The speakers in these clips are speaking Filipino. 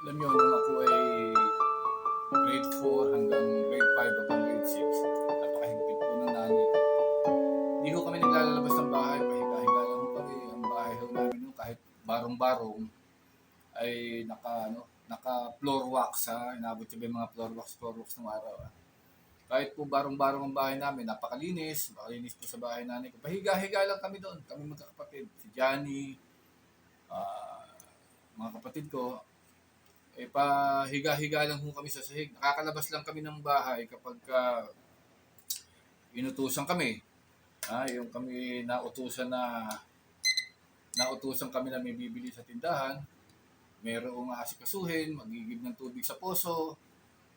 Alam niyo, nung ako ay grade 4 hanggang grade 5 hanggang grade 6, napakahigpit po ng nanay ko. Hindi ho kami naglalabas ng bahay, pahiga-higa lang ho kami. Ang bahay ho namin ho, kahit barong-barong, ay naka floor wax ha. Inabot yung mga floor wax ng araw. Ha? Kahit po barong-barong ang bahay namin, makalinis po sa bahay nanay ko. Pahiga-higa lang kami doon, kami magkakapatid. Si Johnny, ah, mga kapatid ko, pahiga-higa lang ho kami sa sahig. Nakakalabas lang kami ng bahay kapag inutusan kami. Yung kami nautusan kami na may bibili sa tindahan, mayroong asikasuhin, magigib ng tubig sa poso,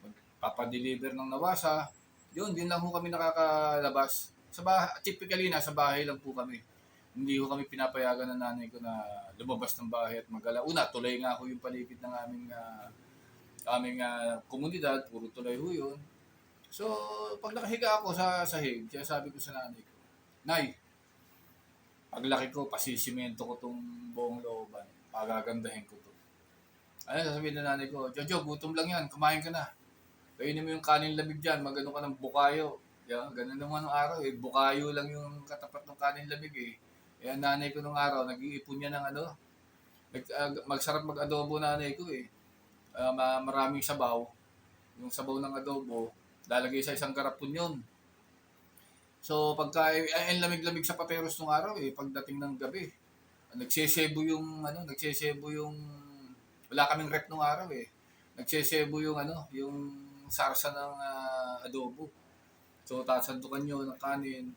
magpapadeliver ng nawasa. Yun, din lang ho kami nakakalabas. Sa bahay, typically, nasa bahay lang po kami. Hindi ho kami pinapayagan ng nanay ko na lumabas ng bahay at magala. Una, tulay nga ho yung paligid ng aming komunidad, puro tulay ho yun. So, pag nakahiga ako sa sahig, sabi ko sa nanay ko, Nay, paglaki ko, pasisimento ko tong buong looban. Pagagandahin ko to. Ano, sasabihin ng nanay ko, Jojo, gutom lang yan, kumain ka na. Kainin mo yung kanin lamig dyan, magano ka ng bukayo. Ganun naman ng araw eh, bukayo lang yung katapat ng kanin lamig eh. Kaya nanay ko nung araw, nag-iipon niya ng magsarap mag-adobo nanay ko eh. Maraming sabaw. Yung sabaw ng adobo, lalagay sa isang garapon yun. So pagka ay lamig-lamig sa pateros nung araw eh pagdating ng gabi. Nagsesebo yung wala kaming rep nung araw eh. Nagsesebo yung sarsa ng adobo. So tasandukan nyo ng kanin,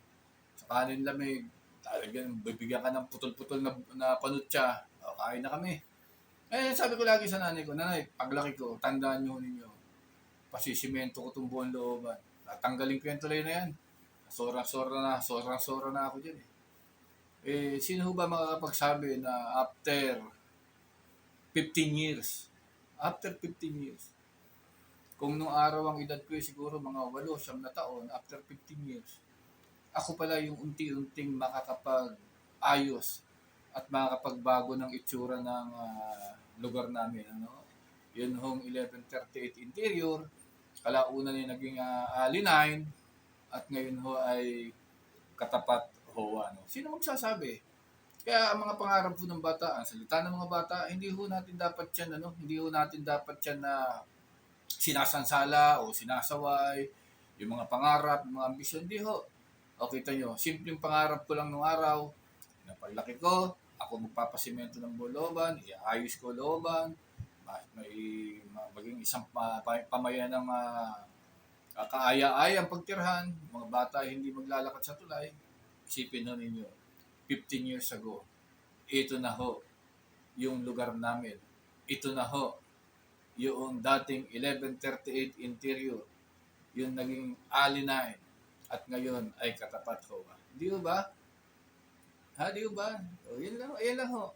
sa kanin lamig, talagang bibigyan ka ng putol-putol na panutsa. O, kain na kami. Sabi ko lagi sa nanay ko, Nanay, paglaki ko, tandaan nyo ninyo, pasisimento ko itong buong looban. Tatanggalin ko yung tulay na yan. Sorang-sora na ako dyan eh. Sino ho ba makakapagsabi na after 15 years, after 15 years, kung nung araw ang edad ko siguro mga 8-9 na taon, after 15 years, ako pala yung unti-unting makakapag-ayos at makakapagbago ng itsura ng lugar namin. Yun hong 1138 interior, kalaunan ay naging Ali9, at ngayon ho ay katapat HOA. Sino magsasabi? Kaya ang mga pangarap po ng bata, ang salita ng mga bata, hindi ho natin dapat yan na sinasansala o sinasaway, yung mga pangarap, yung mga ambisyon, hindi ho. O kita nyo, simpleng pangarap ko lang nung araw, na paglaki ko, ako magpapasimento ng looban, iayos ko looban, maging isang pamayan ng kaaya-ayang pagtirhan, mga bata hindi maglalakad sa tulay. Isipin ho ninyo, 15 years ago, ito na ho yung lugar namin. Ito na ho yung dating 1138 interior, yung naging Ali9, at ngayon ay katapat ho. Di ba? Di ba? O, yun lang ho.